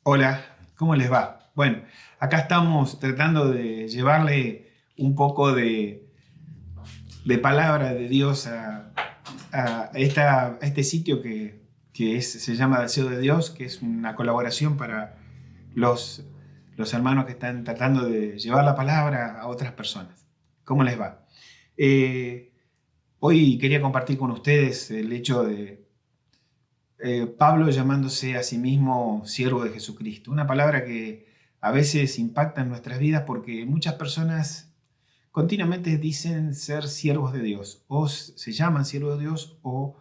Hola, ¿cómo les va? Bueno, acá estamos tratando de llevarle un poco de palabra de Dios a este sitio que se llama Deseo de Dios, que es una colaboración para los, los hermanos que están tratando de llevar la palabra a otras personas. ¿Cómo les va? Eh, Hoy quería compartir con ustedes el hecho de Pablo llamándose a sí mismo siervo de Jesucristo, una palabra que a veces impacta en nuestras vidas porque muchas personas continuamente dicen ser siervos de Dios, o se llaman siervos de Dios, o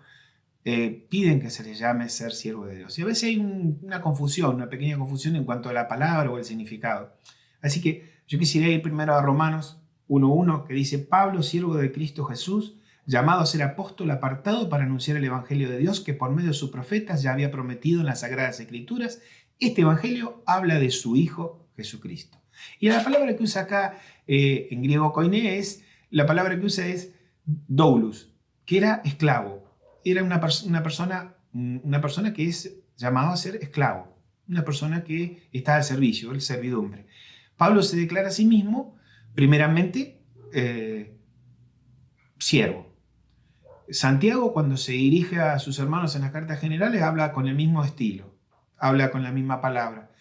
piden que se les llame ser siervo de Dios. Y a veces hay una confusión, una pequeña confusión en cuanto a la palabra o el significado. Así que yo quisiera ir primero a Romanos 1.1, que dice: Pablo, siervo de Cristo Jesús, llamado a ser apóstol, apartado para anunciar el Evangelio de Dios, que por medio de sus profetas ya había prometido en las Sagradas Escrituras. Este Evangelio habla de su Hijo Jesucristo. Y la palabra que usa acá en griego koiné la palabra que usa es doulos, que era esclavo. Era una persona que es llamado a ser esclavo, una persona que está al servicio, el servidumbre. Pablo se declara a sí mismo, primeramente, siervo. Santiago, cuando se dirige a sus hermanos en las cartas generales, habla con el mismo estilo, habla con la misma palabra.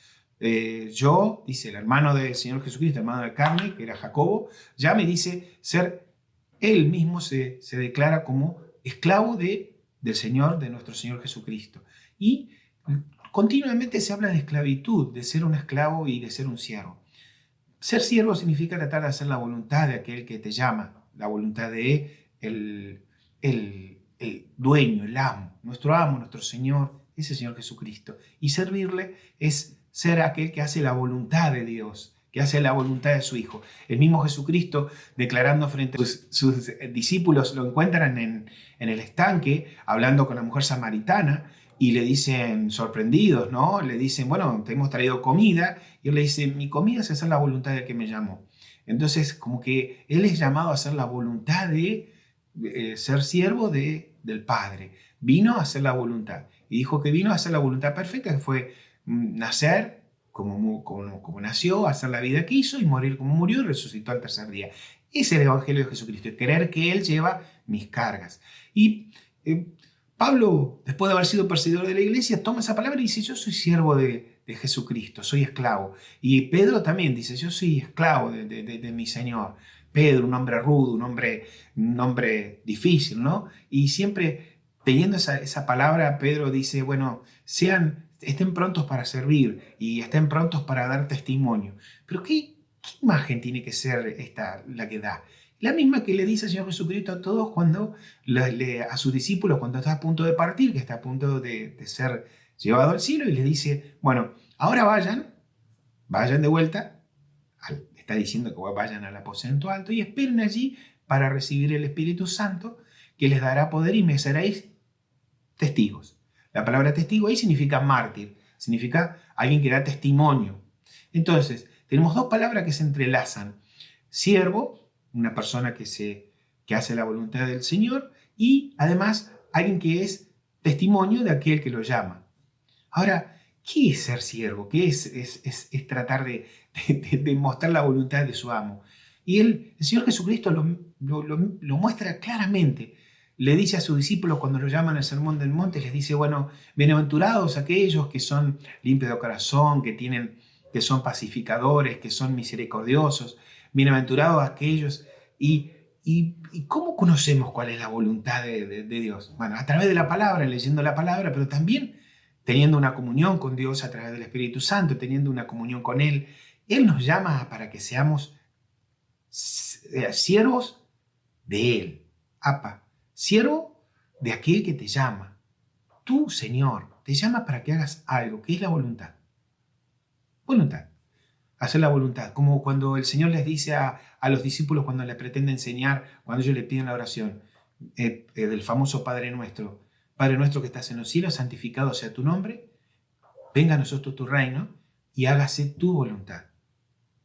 Yo, dice el hermano del Señor Jesucristo, hermano de carne, que era Jacobo, ya me dice ser, él mismo se declara como esclavo del Señor, de nuestro Señor Jesucristo. Y continuamente se habla de esclavitud, de ser un esclavo y de ser un siervo. Ser siervo significa tratar de hacer la voluntad de aquel que te llama, la voluntad de el dueño, el amo, nuestro Señor, ese Señor Jesucristo. Y servirle es ser aquel que hace la voluntad de Dios, que hace la voluntad de su Hijo. El mismo Jesucristo, declarando frente a sus discípulos, lo encuentran en el estanque, hablando con la mujer samaritana, y le dicen, sorprendidos, ¿no? Le dicen, bueno, te hemos traído comida, y él le dice, mi comida es hacer la voluntad del que me llamó. Entonces, como que él es llamado a hacer la voluntad de ser siervo del Padre. Vino a hacer la voluntad. Y dijo que vino a hacer la voluntad perfecta, que fue nacer como nació, hacer la vida que hizo y morir como murió y resucitó al tercer día. Es el Evangelio de Jesucristo, y creer que Él lleva mis cargas. Y Pablo, después de haber sido perseguidor de la iglesia, toma esa palabra y dice, yo soy siervo de Jesucristo, soy esclavo. Y Pedro también dice, yo soy esclavo de mi Señor. Pedro, un hombre rudo, un hombre difícil, ¿no? Y siempre teniendo esa palabra, Pedro dice, bueno, estén prontos para servir y estén prontos para dar testimonio. Pero ¿qué imagen tiene que ser esta la que da? La misma que le dice el Señor Jesucristo a todos cuando a sus discípulos, cuando está a punto de partir, que está a punto de ser llevado al cielo, y les dice, bueno, ahora vayan de vuelta, está diciendo que vayan al aposento alto y esperen allí para recibir el Espíritu Santo, que les dará poder y me seréis testigos. La palabra testigo ahí significa mártir, significa alguien que da testimonio. Entonces, tenemos dos palabras que se entrelazan. Siervo, una persona que hace la voluntad del Señor, y además alguien que es testimonio de aquel que lo llama. Ahora, ¿qué es ser siervo? ¿Qué es tratar de mostrar la voluntad de su amo? Y el Señor Jesucristo lo muestra claramente. Le dice a sus discípulos cuando lo llaman al Sermón del Monte, les dice, bueno, bienaventurados aquellos que son limpios de corazón, que son pacificadores, que son misericordiosos, bienaventurados aquellos. ¿Y cómo conocemos cuál es la voluntad de Dios? Bueno, a través de la palabra, leyendo la palabra, pero también teniendo una comunión con Dios a través del Espíritu Santo, teniendo una comunión con Él. Él nos llama para que seamos siervos de Él. Apa, siervo de aquel que te llama. Tú, Señor, te llama para que hagas algo, que es la voluntad. Voluntad. Hacer la voluntad. Como cuando el Señor les dice a los discípulos cuando les pretende enseñar, cuando ellos le piden la oración del famoso Padre Nuestro. Padre nuestro que estás en los cielos, santificado sea tu nombre, venga a nosotros tu reino y hágase tu voluntad,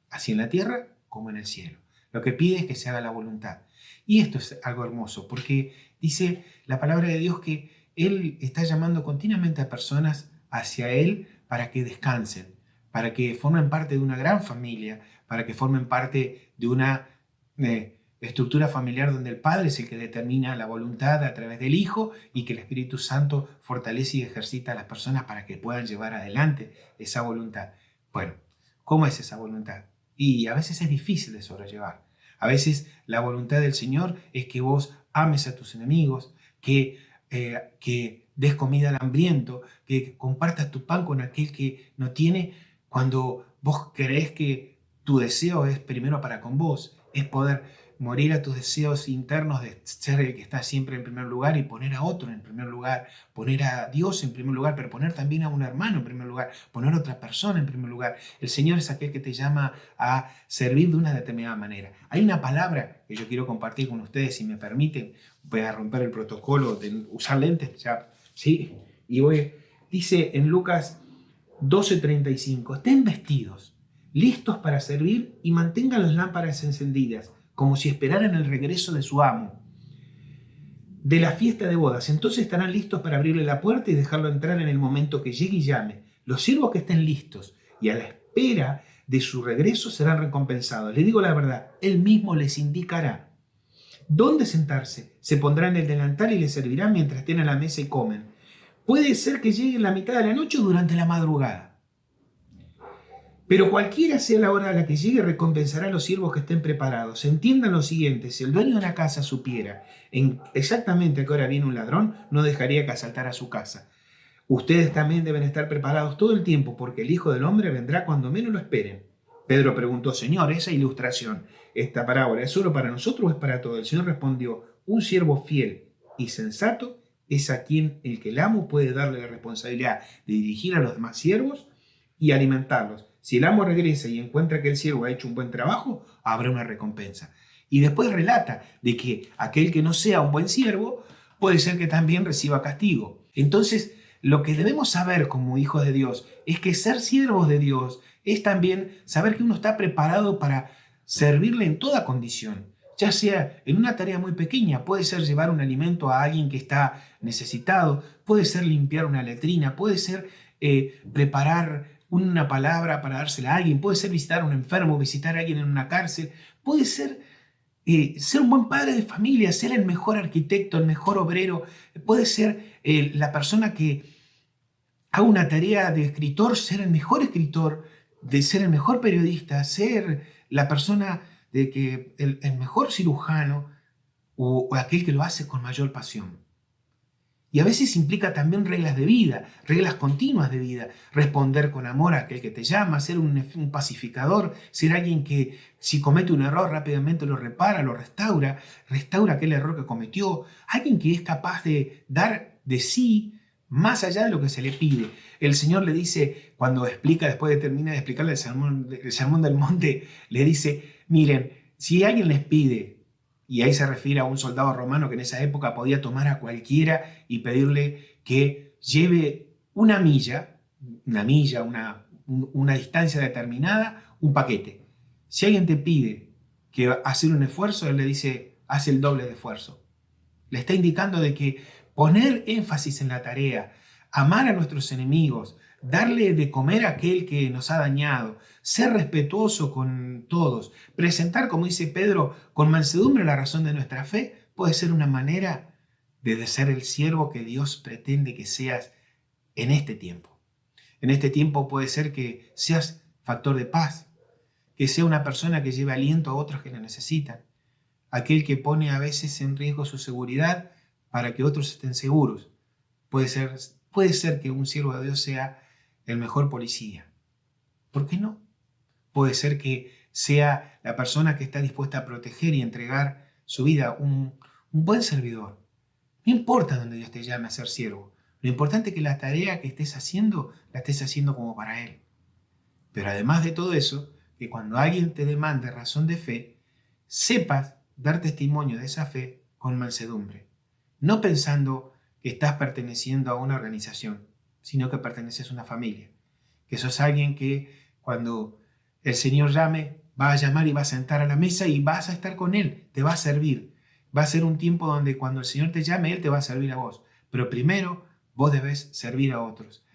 así en la tierra como en el cielo. Lo que pide es que se haga la voluntad. Y esto es algo hermoso, porque dice la palabra de Dios que Él está llamando continuamente a personas hacia Él para que descansen, para que formen parte de una gran familia, para que formen parte de una estructura familiar donde el Padre es el que determina la voluntad a través del Hijo y que el Espíritu Santo fortalece y ejercita a las personas para que puedan llevar adelante esa voluntad. Bueno, ¿cómo es esa voluntad? Y a veces es difícil de sobrellevar. A veces la voluntad del Señor es que vos ames a tus enemigos, que des comida al hambriento, que compartas tu pan con aquel que no tiene, cuando vos creés que tu deseo es primero para con vos, es poder morir a tus deseos internos de ser el que está siempre en primer lugar y poner a otro en primer lugar, poner a Dios en primer lugar, pero poner también a un hermano en primer lugar, poner a otra persona en primer lugar. El Señor es aquel que te llama a servir de una determinada manera. Hay una palabra que yo quiero compartir con ustedes, si me permiten. Voy a romper el protocolo de usar lentes, ya, ¿sí? Y dice en Lucas 12:35, estén vestidos, listos para servir y mantengan las lámparas encendidas, como si esperaran el regreso de su amo de la fiesta de bodas. Entonces estarán listos para abrirle la puerta y dejarlo entrar en el momento que llegue y llame. Los siervos que estén listos y a la espera de su regreso serán recompensados. Les digo la verdad, él mismo les indicará dónde sentarse. Se pondrán el delantal y les servirán mientras estén a la mesa y comen. Puede ser que llegue en la mitad de la noche o durante la madrugada. Pero cualquiera sea la hora a la que llegue, recompensará a los siervos que estén preparados. Entiendan lo siguiente, si el dueño de una casa supiera exactamente a qué hora viene un ladrón, no dejaría que asaltara su casa. Ustedes también deben estar preparados todo el tiempo, porque el Hijo del Hombre vendrá cuando menos lo esperen. Pedro preguntó, Señor, esa ilustración, esta parábola, ¿es solo para nosotros o es para todos? El Señor respondió, un siervo fiel y sensato es a quien el amo puede darle la responsabilidad de dirigir a los demás siervos y alimentarlos. Si el amo regresa y encuentra que el siervo ha hecho un buen trabajo, habrá una recompensa. Y después relata de que aquel que no sea un buen siervo puede ser que también reciba castigo. Entonces, lo que debemos saber como hijos de Dios es que ser siervos de Dios es también saber que uno está preparado para servirle en toda condición, ya sea en una tarea muy pequeña, puede ser llevar un alimento a alguien que está necesitado, puede ser limpiar una letrina, puede ser preparar una palabra para dársela a alguien, puede ser visitar a un enfermo, visitar a alguien en una cárcel, puede ser ser un buen padre de familia, ser el mejor arquitecto, el mejor obrero, puede ser la persona que haga una tarea de escritor, ser el mejor escritor, de ser el mejor periodista, ser la persona de que el mejor cirujano o aquel que lo hace con mayor pasión. Y a veces implica también reglas de vida, reglas continuas de vida. Responder con amor a aquel que te llama, ser un pacificador, ser alguien que si comete un error rápidamente lo repara, lo restaura aquel error que cometió. Alguien que es capaz de dar de sí más allá de lo que se le pide. El Señor le dice, cuando explica, después de terminar de explicarle el sermón del monte, le dice, miren, si alguien les pide, y ahí se refiere a un soldado romano que en esa época podía tomar a cualquiera y pedirle que lleve una distancia determinada, un paquete. Si alguien te pide que hacer un esfuerzo, él le dice, haz el doble de esfuerzo. Le está indicando de que poner énfasis en la tarea, amar a nuestros enemigos, darle de comer a aquel que nos ha dañado, ser respetuoso con todos, presentar, como dice Pedro, con mansedumbre la razón de nuestra fe, puede ser una manera de ser el siervo que Dios pretende que seas en este tiempo. En este tiempo puede ser que seas factor de paz, que sea una persona que lleve aliento a otros que lo necesitan, aquel que pone a veces en riesgo su seguridad para que otros estén seguros. Puede ser que un siervo de Dios sea el mejor policía. ¿Por qué no? Puede ser que sea la persona que está dispuesta a proteger y entregar su vida, un buen servidor. No importa donde Dios te llame a ser siervo. Lo importante es que la tarea que estés haciendo, la estés haciendo como para Él. Pero además de todo eso, que cuando alguien te demande razón de fe, sepas dar testimonio de esa fe con mansedumbre. No pensando que estás perteneciendo a una organización, sino que perteneces a una familia. Que sos alguien que cuando el Señor llame, va a llamar y va a sentar a la mesa y vas a estar con Él, te va a servir. Va a ser un tiempo donde cuando el Señor te llame, Él te va a servir a vos. Pero primero, vos debes servir a otros.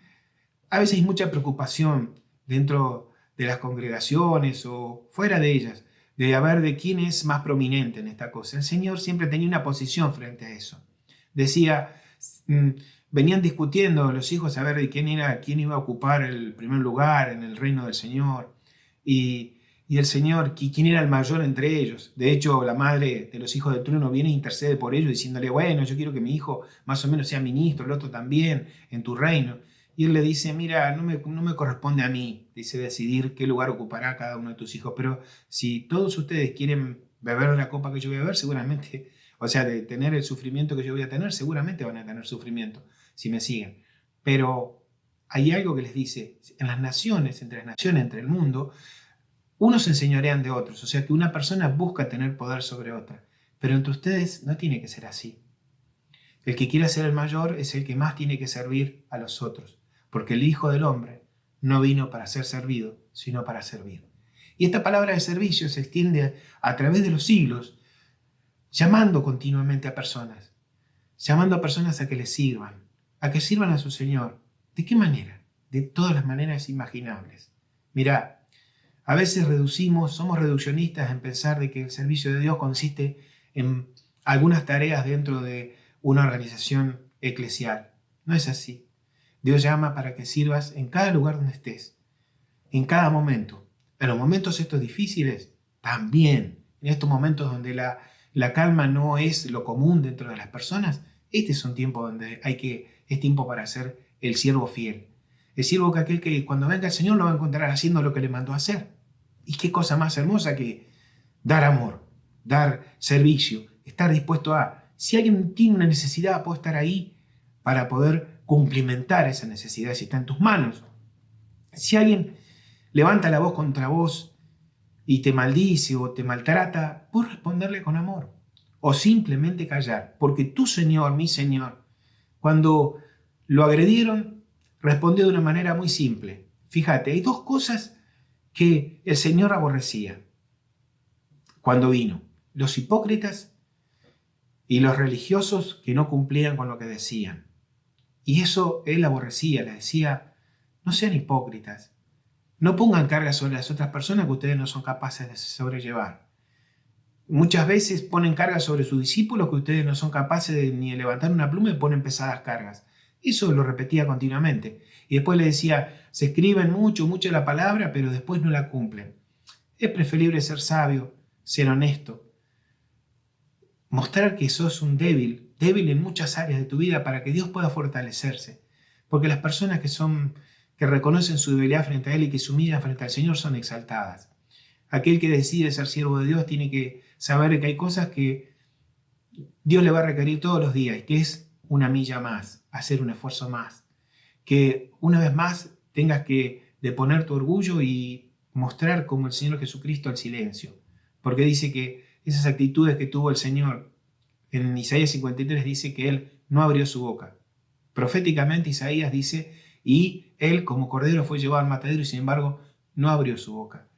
A veces hay mucha preocupación dentro de las congregaciones o fuera de ellas, de ver de quién es más prominente en esta cosa. El Señor siempre tenía una posición frente a eso. Decía, mm, venían discutiendo los hijos a ver de quién iba a ocupar el primer lugar en el reino del Señor. Y el Señor, quién era el mayor entre ellos. De hecho, la madre de los hijos del trono viene e intercede por ellos, diciéndole, bueno, yo quiero que mi hijo más o menos sea ministro, el otro también, en tu reino. Y él le dice, mira, no me corresponde a mí, dice, decidir qué lugar ocupará cada uno de tus hijos, pero si todos ustedes quieren beber de la copa que yo voy a beber, seguramente, o sea, de tener el sufrimiento que yo voy a tener, seguramente van a tener sufrimiento si me siguen. Pero hay algo que les dice, en las naciones, entre el mundo, unos se enseñorean de otros, o sea que una persona busca tener poder sobre otra, pero entre ustedes no tiene que ser así. El que quiera ser el mayor es el que más tiene que servir a los otros, porque el Hijo del Hombre no vino para ser servido, sino para servir. Y esta palabra de servicio se extiende a través de los siglos, llamando continuamente a personas a que les sirvan, a que sirvan a su Señor. ¿De qué manera? De todas las maneras imaginables. Mirá, a veces somos reduccionistas en pensar de que el servicio de Dios consiste en algunas tareas dentro de una organización eclesial. No es así. Dios llama para que sirvas en cada lugar donde estés, en cada momento. En los momentos estos difíciles, también. En estos momentos donde la calma no es lo común dentro de las personas, este es un tiempo donde es tiempo para ser el siervo fiel. El siervo que aquel que cuando venga el Señor lo va a encontrar haciendo lo que le mandó a hacer. Y qué cosa más hermosa que dar amor, dar servicio, estar dispuesto a... Si alguien tiene una necesidad, puedo estar ahí para poder cumplimentar esa necesidad si está en tus manos. Si alguien levanta la voz contra vos y te maldice o te maltrata, puedes responderle con amor o simplemente callar, porque tu Señor, mi Señor, cuando lo agredieron, respondió de una manera muy simple. Fíjate, hay dos cosas que el Señor aborrecía cuando vino: los hipócritas y los religiosos que no cumplían con lo que decían. Y eso él aborrecía, les decía, no sean hipócritas, no pongan cargas sobre las otras personas que ustedes no son capaces de sobrellevar. Muchas veces ponen cargas sobre sus discípulos que ustedes no son capaces ni de levantar una pluma y ponen pesadas cargas. Eso lo repetía continuamente. Y después le decía, se escriben mucho la palabra, pero después no la cumplen. Es preferible ser sabio, ser honesto, mostrar que sos un débil en muchas áreas de tu vida para que Dios pueda fortalecerse. Porque las personas que reconocen su debilidad frente a Él y que se humillan frente al Señor son exaltadas. Aquel que decide ser siervo de Dios tiene que saber que hay cosas que Dios le va a requerir todos los días, y que es una milla más, hacer un esfuerzo más. Que una vez más tengas que deponer tu orgullo y mostrar como el Señor Jesucristo el silencio. Porque dice que esas actitudes que tuvo el Señor, en Isaías 53 dice que Él no abrió su boca. Proféticamente Isaías dice, y Él como cordero fue llevado al matadero y sin embargo no abrió su boca.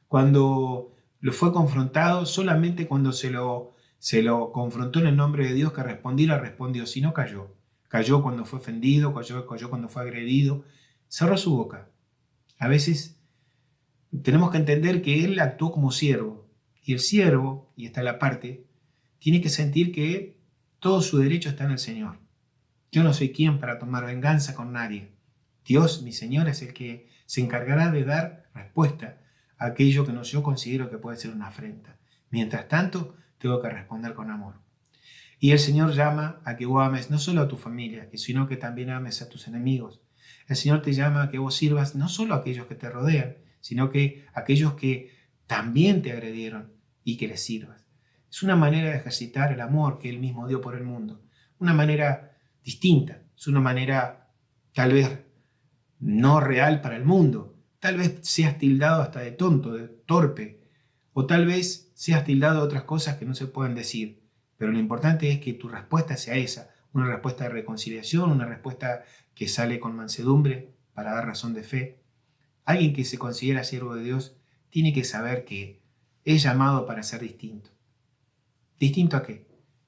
Cuando lo fue confrontado, solamente cuando se lo confrontó en el nombre de Dios que respondiera, respondió, si no cayó. Cayó cuando fue ofendido, cayó cuando fue agredido, cerró su boca. A veces tenemos que entender que Él actuó como siervo, y el siervo, y esta es la parte, tiene que sentir que todo su derecho está en el Señor. Yo no soy quien para tomar venganza con nadie. Dios, mi Señor, es el que se encargará de dar respuesta a aquello que yo considero que puede ser una afrenta. Mientras tanto, tengo que responder con amor. Y el Señor llama a que vos ames no solo a tu familia, sino que también ames a tus enemigos. El Señor te llama a que vos sirvas no solo a aquellos que te rodean, sino que a aquellos que también te agredieron y que les sirvas. Es una manera de ejercitar el amor que Él mismo dio por el mundo. Una manera distinta, es una manera tal vez no real para el mundo. Tal vez seas tildado hasta de tonto, de torpe, o tal vez seas tildado de otras cosas que no se pueden decir. Pero lo importante es que tu respuesta sea esa, una respuesta de reconciliación, una respuesta que sale con mansedumbre para dar razón de fe. Alguien que se considera siervo de Dios tiene que saber que es llamado para ser distinto. ¿Distinto a qué?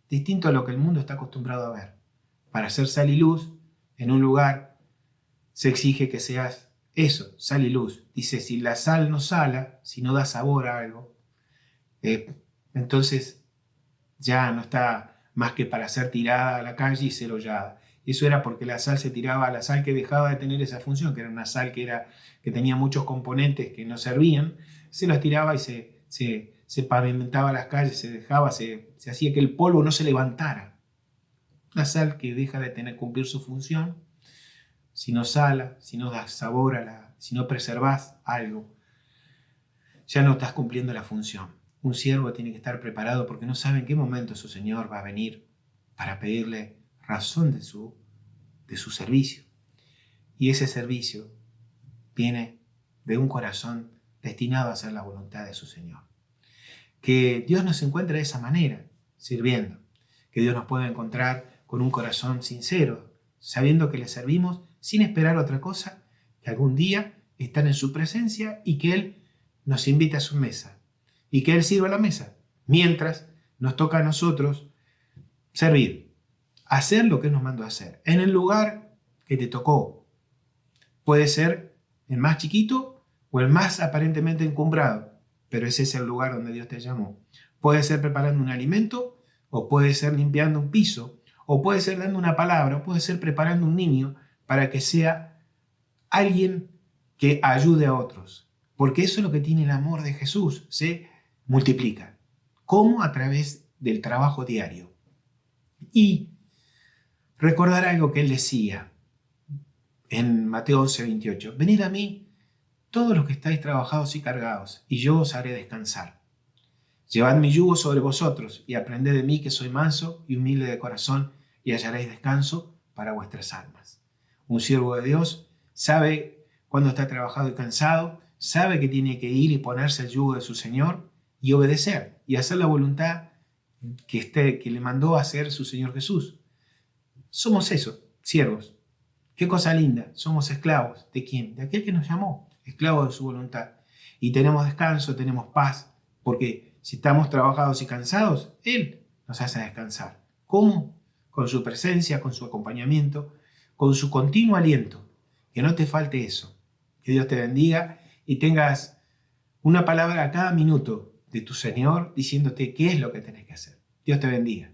Distinto a lo que el mundo está acostumbrado a ver. Para ser sal y luz en un lugar se exige que seas eso, sal y luz. Dice, si la sal no sala, si no da sabor a algo, entonces ya no está más que para ser tirada a la calle y ser hollada. Eso era porque la sal se tiraba, la sal que dejaba de tener esa función, que era una sal que tenía muchos componentes que no servían, se los tiraba y se pavimentaba las calles, se dejaba, se hacía que el polvo no se levantara. La sal que deja de cumplir su función, si no sala, si no das sabor si no preservas algo, ya no estás cumpliendo la función. Un siervo tiene que estar preparado porque no sabe en qué momento su Señor va a venir para pedirle razón de su servicio. Y ese servicio viene de un corazón destinado a hacer la voluntad de su Señor. Que Dios nos encuentre de esa manera, sirviendo. Que Dios nos pueda encontrar con un corazón sincero, sabiendo que le servimos sin esperar otra cosa que algún día estar en su presencia y que Él nos invite a su mesa y que Él sirva la mesa, mientras nos toca a nosotros servir, hacer lo que Él nos mandó a hacer, en el lugar que te tocó. Puede ser el más chiquito o el más aparentemente encumbrado, pero ese es el lugar donde Dios te llamó. Puede ser preparando un alimento, o puede ser limpiando un piso, o puede ser dando una palabra, o puede ser preparando un niño para que sea alguien que ayude a otros. Porque eso es lo que tiene el amor de Jesús, se multiplica. ¿Cómo? A través del trabajo diario. Y recordar algo que Él decía en Mateo 11:28. Venid a mí, todos los que estáis trabajados y cargados, y yo os haré descansar. Llevad mi yugo sobre vosotros, y aprended de mí que soy manso y humilde de corazón, y hallaréis descanso para vuestras almas. Un siervo de Dios sabe cuando está trabajado y cansado, sabe que tiene que ir y ponerse el yugo de su Señor y obedecer, y hacer la voluntad que le mandó a hacer su Señor Jesús. Somos eso, siervos. Qué cosa linda, somos esclavos. ¿De quién? De aquel que nos llamó, esclavos de su voluntad. Y tenemos descanso, tenemos paz, porque si estamos trabajados y cansados, Él nos hace descansar. ¿Cómo? Con su presencia, con su acompañamiento, con su continuo aliento. Que no te falte eso. Que Dios te bendiga y tengas una palabra a cada minuto de tu Señor diciéndote qué es lo que tenés que hacer. Dios te bendiga.